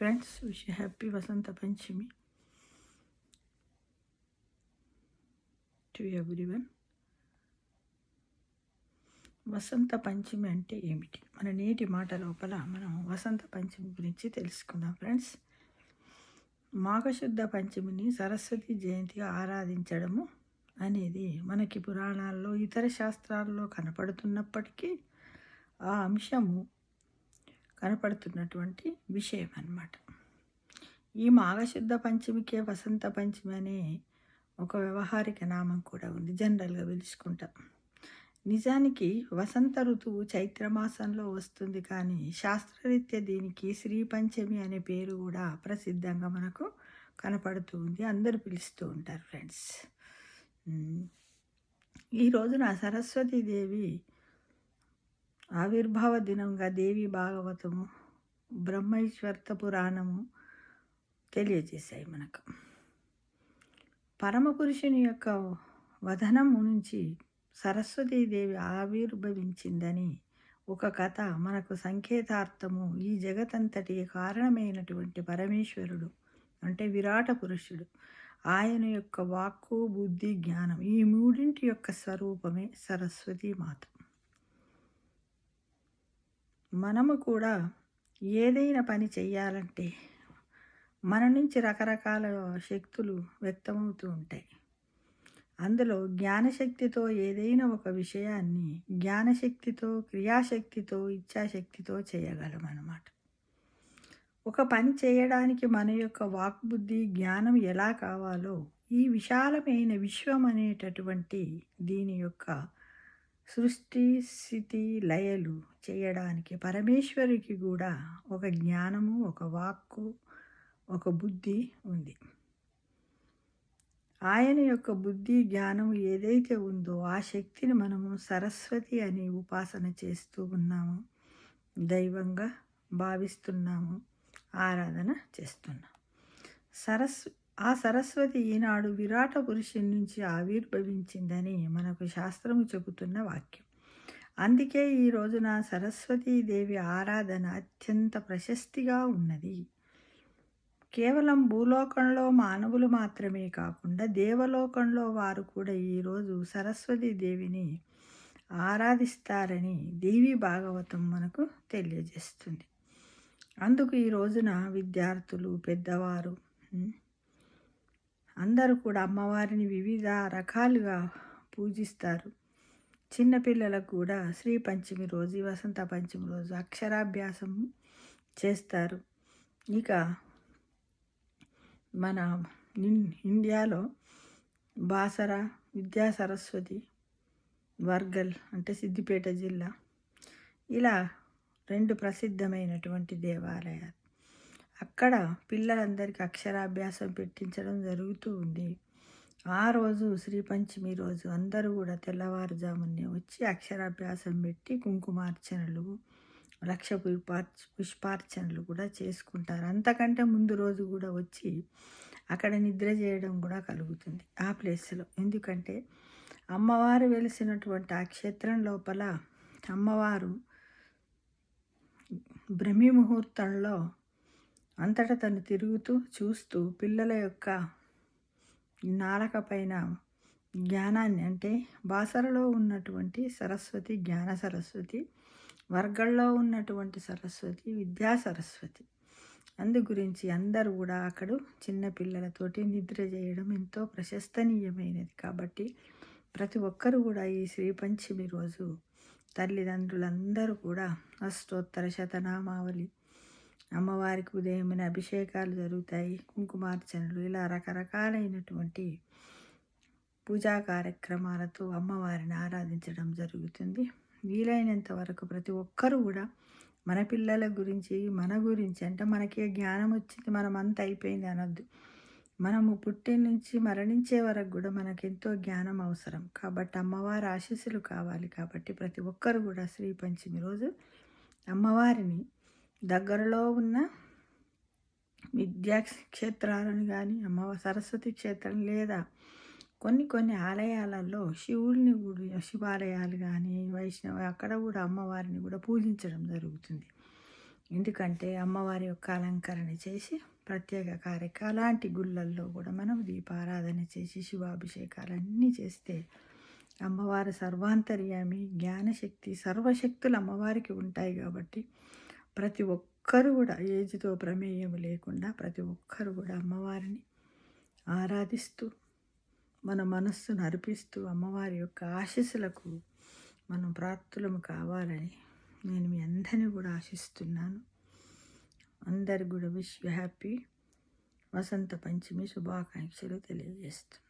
Friends, wish you happy Vasanta Panchami to everyone. వసంత పంచమి అంటే ఏమిటి? మన నేటి మాట లోపల మనం వసంత పంచమి గురించి తెలుసుకుందాం ఫ్రెండ్స్. మాఘశుద్ధ పంచమిని సరస్వతి జయంతిగా ఆరాధించడము అనేది మనకి పురాణాల్లో ఇతర శాస్త్రాల్లో కనపడుతున్నప్పటికీ ఆ అంశము కనపడుతున్నటువంటి విషయం అన్నమాట. ఈ మాఘశుద్ధ పంచమికే వసంత పంచమి అనే ఒక వ్యవహారిక నామం కూడా ఉంది, జనరల్గా పిలుచుకుంటాం. నిజానికి వసంత ఋతువు చైత్రమాసంలో వస్తుంది, కానీ శాస్త్రరీత్యా దీనికి శ్రీ పంచమి అనే పేరు కూడా ప్రసిద్ధంగా మనకు కనపడుతూ ఉంది, అందరూ పిలుస్తూ ఉంటారు ఫ్రెండ్స్. ఈ రోజున సరస్వతీదేవి ఆవిర్భావ దినంగా దేవి భాగవతము, బ్రహ్మైశ్వర్త పురాణము తెలియజేశాయి మనకు. పరమపురుషుని యొక్క వదనం నుంచి సరస్వతీదేవి ఆవిర్భవించిందని ఒక కథ మనకు సంకేతార్థము. ఈ జగతంతటి కారణమైనటువంటి పరమేశ్వరుడు అంటే విరాట పురుషుడు, ఆయన యొక్క వాక్కు, బుద్ధి, జ్ఞానం, ఈ మూడింటి యొక్క స్వరూపమే సరస్వతీ మాత. మనము కూడా ఏదైనా పని చెయ్యాలంటే మన నుంచి రకరకాల శక్తులు వ్యక్తమవుతూ ఉంటాయి. అందులో జ్ఞానశక్తితో ఏదైనా ఒక విషయాన్ని జ్ఞానశక్తితో, క్రియాశక్తితో, ఇచ్ఛాశక్తితో చేయగలం అన్నమాట. ఒక పని చేయడానికి మన యొక్క వాక్బుద్ధి, జ్ఞానం ఎలా కావాలో ఈ విశాలమైన విశ్వం అనేటటువంటి దీని యొక్క సృష్టి, స్థితి, లయలు చేయడానికి పరమేశ్వరికి కూడా ఒక జ్ఞానము, ఒక వాక్కు, ఒక బుద్ధి ఉంది. ఆయన యొక్క బుద్ధి, జ్ఞానం ఏదైతే ఉందో ఆ శక్తిని మనము సరస్వతి అని ఉపాసన చేస్తూ ఉన్నాము, దైవంగా భావిస్తున్నాము, ఆరాధన చేస్తున్నాం. ఆ సరస్వతి ఈనాడు విరాట పురుషుని నుంచి ఆవిర్భవించిందని మనకు శాస్త్రము చెబుతున్న వాక్యం. అందుకే ఈ రోజున సరస్వతీదేవి ఆరాధన అత్యంత ప్రశస్తిగా ఉన్నది. కేవలం భూలోకంలో మానవులు మాత్రమే కాకుండా దేవలోకంలో వారు కూడా ఈరోజు సరస్వతీదేవిని ఆరాధిస్తారని దేవి భాగవతం మనకు తెలియజేస్తుంది. అందుకు ఈ రోజున విద్యార్థులు, పెద్దవారు అందరూ కూడా అమ్మవారిని వివిధ రకాలుగా పూజిస్తారు. చిన్నపిల్లలకు కూడా శ్రీ పంచమి రోజు, వసంత పంచమి రోజు అక్షరాభ్యాసం చేస్తారు. ఇక మన ఇండియాలో బాసర, విద్యా సరస్వతి, వర్గల్ అంటే సిద్దిపేట జిల్లా, ఇలా 2 ప్రసిద్ధమైనటువంటి దేవాలయాలు. అక్కడ పిల్లలందరికీ అక్షరాభ్యాసం పెట్టించడం జరుగుతూ ఉంది. ఆ రోజు శ్రీ పంచమి రోజు అందరూ కూడా తెల్లవారుజామునే వచ్చి అక్షరాభ్యాసం పెట్టి కుంకుమార్చనలు, లక్ష పుష్పార్చనలు కూడా చేసుకుంటారు. అంతకంటే ముందు రోజు కూడా వచ్చి అక్కడ నిద్ర చేయడం కూడా కలుగుతుంది ఆ ప్లేస్లో. ఎందుకంటే అమ్మవారు వెలిసినటువంటి ఆ క్షేత్రం లోపల అమ్మవారు బ్రహ్మీ ముహూర్తంలో అంతటా తను తిరుగుతూ చూస్తూ పిల్లల యొక్క నాలక పైన జ్ఞానాన్ని, అంటే బాసరలో ఉన్నటువంటి సరస్వతి జ్ఞాన సరస్వతి, వర్గల్లో ఉన్నటువంటి సరస్వతి విద్యా సరస్వతి, అందు గురించి అందరూ కూడా అక్కడ చిన్నపిల్లలతోటి నిద్ర చేయడం ఎంతో ప్రశస్తనీయమైనది. కాబట్టి ప్రతి ఒక్కరు కూడా ఈ శ్రీ పంచమి రోజు తల్లిదండ్రులందరూ కూడా అష్టోత్తర శతనామావళి, అమ్మవారికి ఉదయమైన అభిషేకాలు జరుగుతాయి, కుంకుమార్చనలు, ఇలా రకరకాలైనటువంటి పూజా కార్యక్రమాలతో అమ్మవారిని ఆరాధించడం జరుగుతుంది. వీలైనంత వరకు ప్రతి ఒక్కరూ కూడా మన పిల్లల గురించి, మన గురించి, అంటే మనకి జ్ఞానం వచ్చింది మనం అంత అయిపోయింది అనొద్దు. మనము పుట్టి నుంచి మరణించే వరకు కూడా మనకెంతో జ్ఞానం అవసరం. కాబట్టి అమ్మవారి ఆశీస్సులు కావాలి. కాబట్టి ప్రతి ఒక్కరు కూడా శ్రీ పంచమి రోజు అమ్మవారిని దగ్గరలో ఉన్న విద్యా క్షేత్రాలను కానీ, సరస్వతి క్షేత్రం లేదా కొన్ని ఆలయాలలో శివుడిని కూడా, శివాలయాలు కానీ వైష్ణవ, అక్కడ కూడా అమ్మవారిని కూడా పూజించడం జరుగుతుంది. ఎందుకంటే అమ్మవారి యొక్క అలంకరణ చేసి ప్రత్యేక కార్యక్రమం అలాంటి గుళ్ళల్లో కూడా మనం దీపారాధన చేసి శివాభిషేకాలన్నీ చేస్తే అమ్మవారు సర్వాంతర్యామి, జ్ఞానశక్తి, సర్వశక్తులు అమ్మవారికి ఉంటాయి కాబట్టి ప్రతి ఒక్కరు కూడా ఏజ్తో ప్రమేయం లేకుండా ప్రతి ఒక్కరు కూడా అమ్మవారిని ఆరాధిస్తూ మన మనస్సును అర్పిస్తూ అమ్మవారి యొక్క ఆశీస్సులకు మనం ప్రాప్తులము కావాలని నేను మీ అందరినీ కూడా ఆశిస్తున్నాను. అందరికి కూడా హ్యాపీ వసంత పంచమి శుభాకాంక్షలు తెలియజేస్తున్నాను.